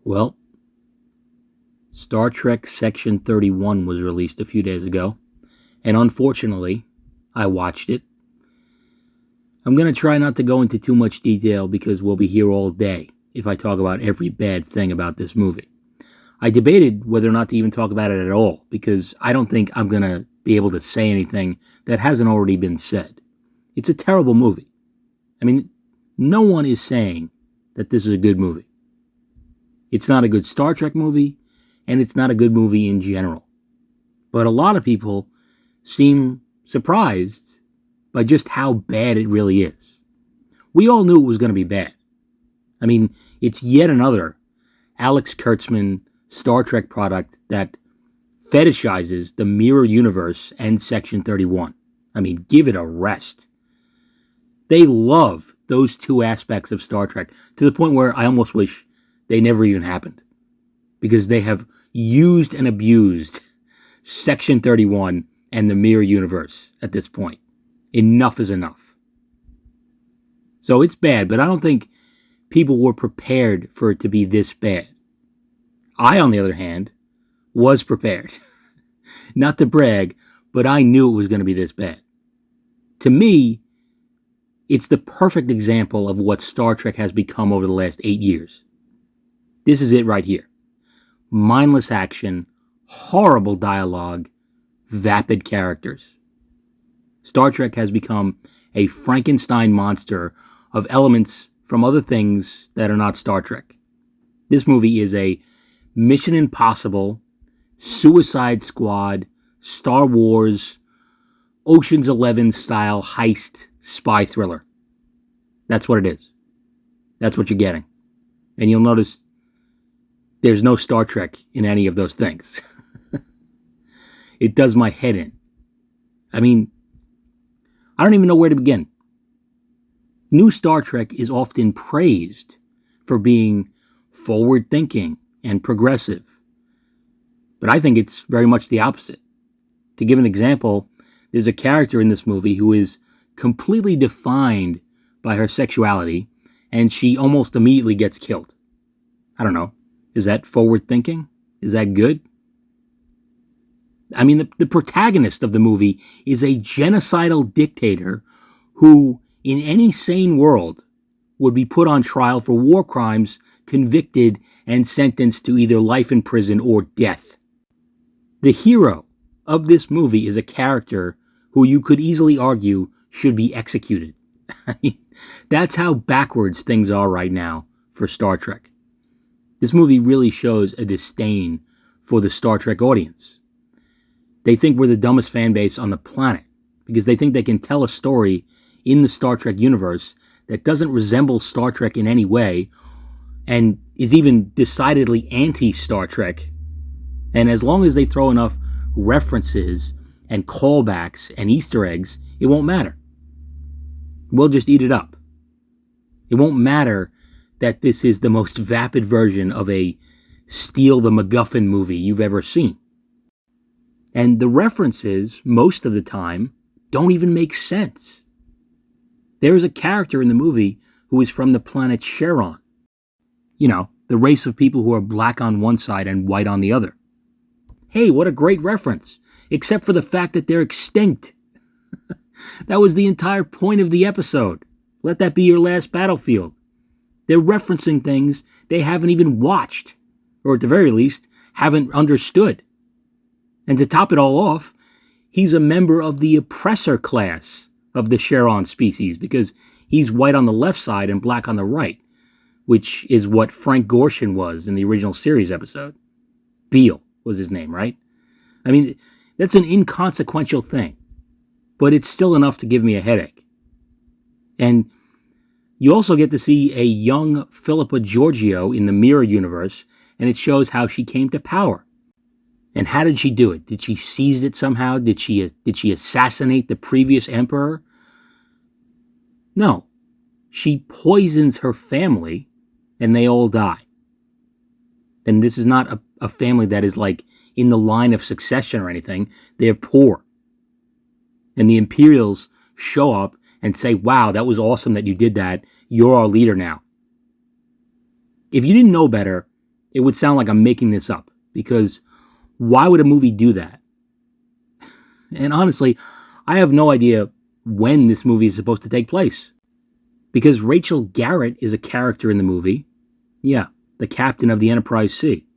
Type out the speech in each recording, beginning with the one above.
Well, Star Trek Section 31 was released a few days ago, and unfortunately, I watched it. I'm going to try not to go into too much detail because we'll be here all day if I talk about every bad thing about this movie. I debated whether or not to even talk about it at all because I don't think I'm going to be able to say anything that hasn't already been said. It's a terrible movie. I mean, no one is saying that this is a good movie. It's not a good Star Trek movie, and it's not a good movie in general. But a lot of people seem surprised by just how bad it really is. We all knew it was going to be bad. I mean, it's yet another Alex Kurtzman Star Trek product that fetishizes the mirror universe and Section 31. I mean, give it a rest. They love those two aspects of Star Trek to the point where I almost wish they never even happened. Because they have used and abused Section 31 and the mirror universe at this point. Enough is enough. So it's bad, but I don't think people were prepared for it to be this bad. I, on the other hand, was prepared. Not to brag, but I knew it was going to be this bad. To me, it's the perfect example of what Star Trek has become over the last 8 years. This is it right here. Mindless action, horrible dialogue, vapid characters. Star Trek has become a Frankenstein monster of elements from other things that are not Star Trek. This movie is a Mission Impossible, Suicide Squad, Star Wars, Ocean's 11 style heist spy thriller. That's what it is. That's what you're getting. And you'll notice there's no Star Trek in any of those things. It does my head in. I mean, I don't even know where to begin. New Star Trek is often praised for being forward-thinking and progressive. But I think it's very much the opposite. To give an example, there's a character in this movie who is completely defined by her sexuality, and she almost immediately gets killed. I don't know. Is that forward-thinking? Is that good? I mean, the protagonist of the movie is a genocidal dictator who, in any sane world, would be put on trial for war crimes, convicted, and sentenced to either life in prison or death. The hero of this movie is a character who you could easily argue should be executed. I mean, that's how backwards things are right now for Star Trek. This movie really shows a disdain for the Star Trek audience. They think we're the dumbest fan base on the planet because they think they can tell a story in the Star Trek universe that doesn't resemble Star Trek in any way and is even decidedly anti-Star Trek. And as long as they throw enough references and callbacks and Easter eggs, it won't matter. We'll just eat it up. It won't matter that this is the most vapid version of a Steal the MacGuffin movie you've ever seen. And the references, most of the time, don't even make sense. There is a character in the movie who is from the planet Charon. You know, the race of people who are black on one side and white on the other. Hey, what a great reference, except for the fact that they're extinct. That was the entire point of the episode. Let that be your last battlefield. They're referencing things they haven't even watched, or at the very least, haven't understood. And to top it all off, he's a member of the oppressor class of the Charon species because he's white on the left side and black on the right, which is what Frank Gorshin was in the original series episode. Beale was his name, right? I mean, that's an inconsequential thing, but it's still enough to give me a headache. And you also get to see a young Philippa Georgiou in the Mirror universe, and it shows how she came to power. And how did she do it? Did she seize it somehow? Did she assassinate the previous emperor? No. She poisons her family, and they all die. And this is not a family that is like in the line of succession or anything. They're poor. And the Imperials show up and say, wow, that was awesome that you did that. You're our leader now. If you didn't know better, it would sound like I'm making this up, because why would a movie do that? And honestly, I have no idea when this movie is supposed to take place. Because Rachel Garrett is a character in the movie. Yeah, the captain of the Enterprise C.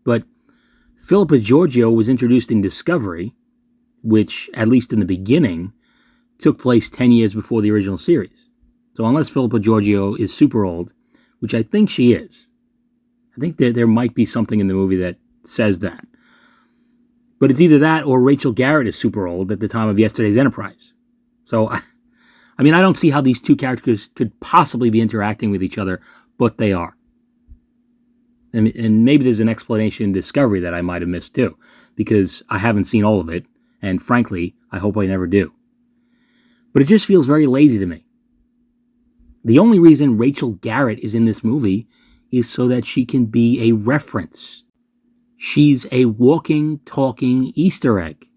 But Philippa Georgiou was introduced in Discovery, which, at least in the beginning, took place 10 years before the original series. So unless Philippa Georgiou is super old, which I think she is, I think there might be something in the movie that says that. But it's either that or Rachel Garrett is super old at the time of yesterday's Enterprise. So, I mean, I don't see how these two characters could possibly be interacting with each other, but they are. And maybe there's an explanation in Discovery that I might have missed too, because I haven't seen all of it, and frankly, I hope I never do. But it just feels very lazy to me. The only reason Rachel Garrett is in this movie is so that she can be a reference. She's a walking, talking Easter egg.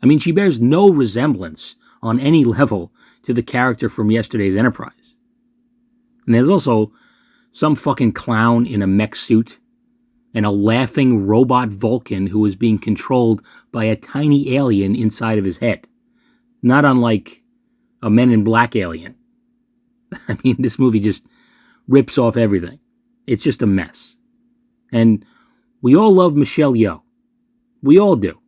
I mean, she bears no resemblance on any level to the character from yesterday's Enterprise. And there's also some fucking clown in a mech suit and a laughing robot Vulcan who is being controlled by a tiny alien inside of his head. Not unlike a Men in Black alien. I mean, this movie just rips off everything. It's just a mess. And we all love Michelle Yeoh. We all do.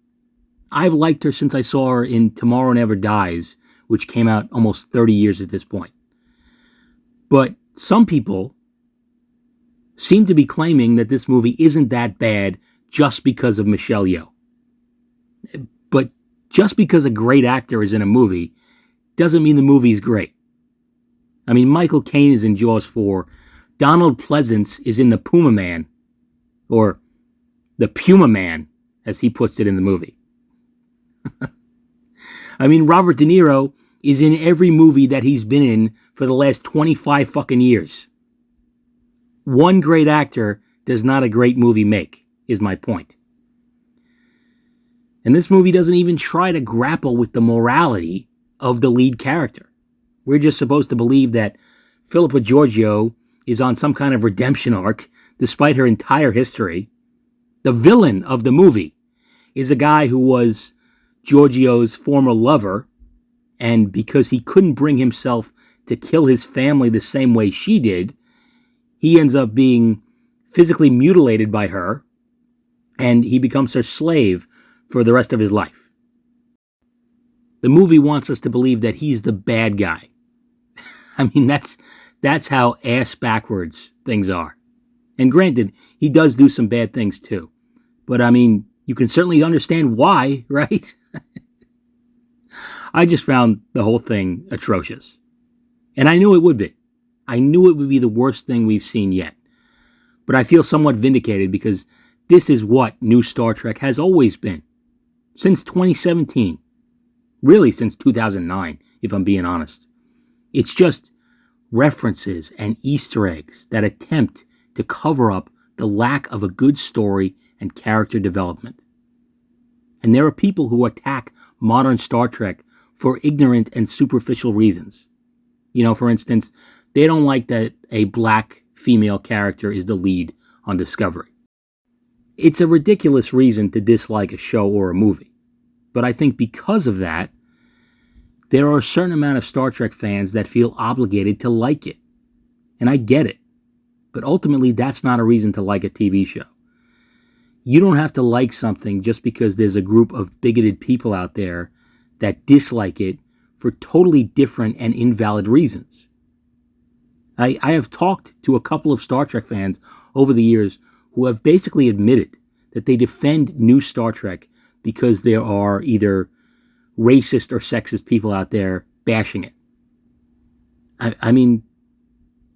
I've liked her since I saw her in Tomorrow Never Dies, which came out almost 30 years at this point. But some people seem to be claiming that this movie isn't that bad just because of Michelle Yeoh. But just because a great actor is in a movie doesn't mean the movie's great. I mean, Michael Caine is in Jaws 4. Donald Pleasance is in The Puma Man, or The Puma Man, as he puts it in the movie. I mean, Robert De Niro is in every movie that he's been in for the last 25 fucking years. One great actor does not a great movie make, is my point. And this movie doesn't even try to grapple with the morality of the lead character. We're just supposed to believe that Philippa Georgiou is on some kind of redemption arc, despite her entire history. The villain of the movie is a guy who was Georgiou's former lover, and because he couldn't bring himself to kill his family the same way she did, he ends up being physically mutilated by her, and he becomes her slave for the rest of his life. The movie wants us to believe that he's the bad guy. I mean, that's how ass backwards things are. And granted, he does do some bad things too. But I mean, you can certainly understand why, right? I just found the whole thing atrocious. And I knew it would be. I knew it would be the worst thing we've seen yet. But I feel somewhat vindicated because this is what new Star Trek has always been. Since 2017. Really since 2009, if I'm being honest. It's just references and Easter eggs that attempt to cover up the lack of a good story and character development. And there are people who attack modern Star Trek for ignorant and superficial reasons. You know, for instance, they don't like that a black female character is the lead on Discovery. It's a ridiculous reason to dislike a show or a movie. But I think because of that, there are a certain amount of Star Trek fans that feel obligated to like it. And I get it. But ultimately, that's not a reason to like a TV show. You don't have to like something just because there's a group of bigoted people out there that dislike it for totally different and invalid reasons. I have talked to a couple of Star Trek fans over the years who have basically admitted that they defend new Star Trek because there are either racist or sexist people out there bashing it. I mean,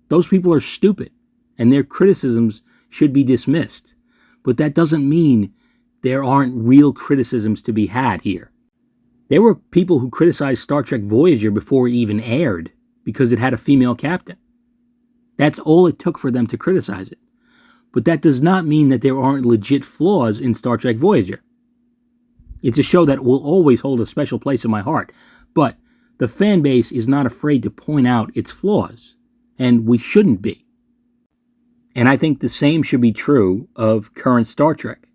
those people are stupid, and their criticisms should be dismissed. But that doesn't mean there aren't real criticisms to be had here. There were people who criticized Star Trek Voyager before it even aired because it had a female captain. That's all it took for them to criticize it. But that does not mean that there aren't legit flaws in Star Trek Voyager. It's a show that will always hold a special place in my heart. But the fan base is not afraid to point out its flaws. And we shouldn't be. And I think the same should be true of current Star Trek.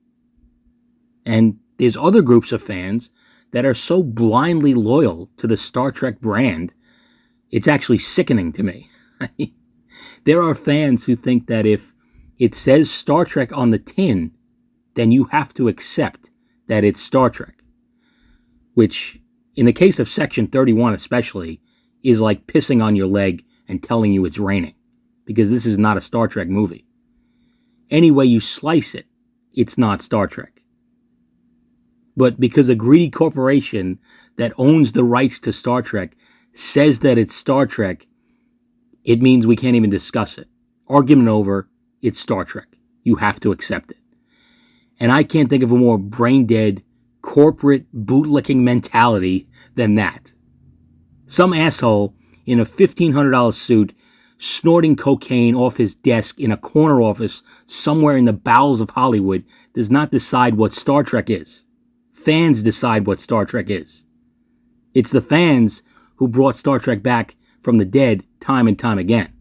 And there's other groups of fans that are so blindly loyal to the Star Trek brand, it's actually sickening to me. There are fans who think that if it says Star Trek on the tin, then you have to accept that it's Star Trek. Which, in the case of Section 31 especially, is like pissing on your leg and telling you it's raining. Because this is not a Star Trek movie. Any way you slice it, it's not Star Trek. But because a greedy corporation that owns the rights to Star Trek says that it's Star Trek, it means we can't even discuss it. Argument over, it's Star Trek. You have to accept it. And I can't think of a more brain-dead, corporate, bootlicking mentality than that. Some asshole in a $1,500 suit snorting cocaine off his desk in a corner office somewhere in the bowels of Hollywood does not decide what Star Trek is. Fans decide what Star Trek is. It's the fans who brought Star Trek back from the dead time and time again.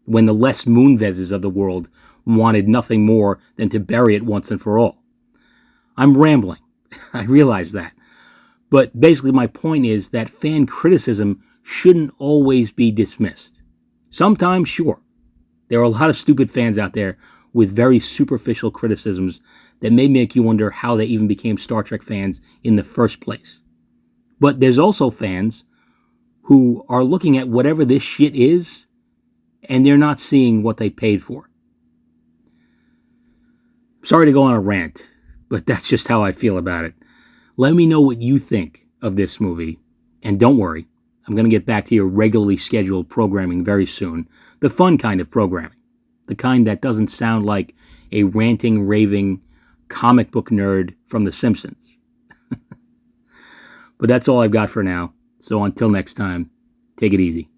When the Les Moonveses of the world wanted nothing more than to bury it once and for all. I'm rambling. I realize that. But basically my point is that fan criticism shouldn't always be dismissed. Sometimes, sure. There are a lot of stupid fans out there with very superficial criticisms that may make you wonder how they even became Star Trek fans in the first place. But there's also fans who are looking at whatever this shit is, and they're not seeing what they paid for. Sorry to go on a rant, but that's just how I feel about it. Let me know what you think of this movie, and don't worry, I'm going to get back to your regularly scheduled programming very soon. The fun kind of programming. The kind that doesn't sound like a ranting, raving comic book nerd from The Simpsons. But that's all I've got for now. So until next time, take it easy.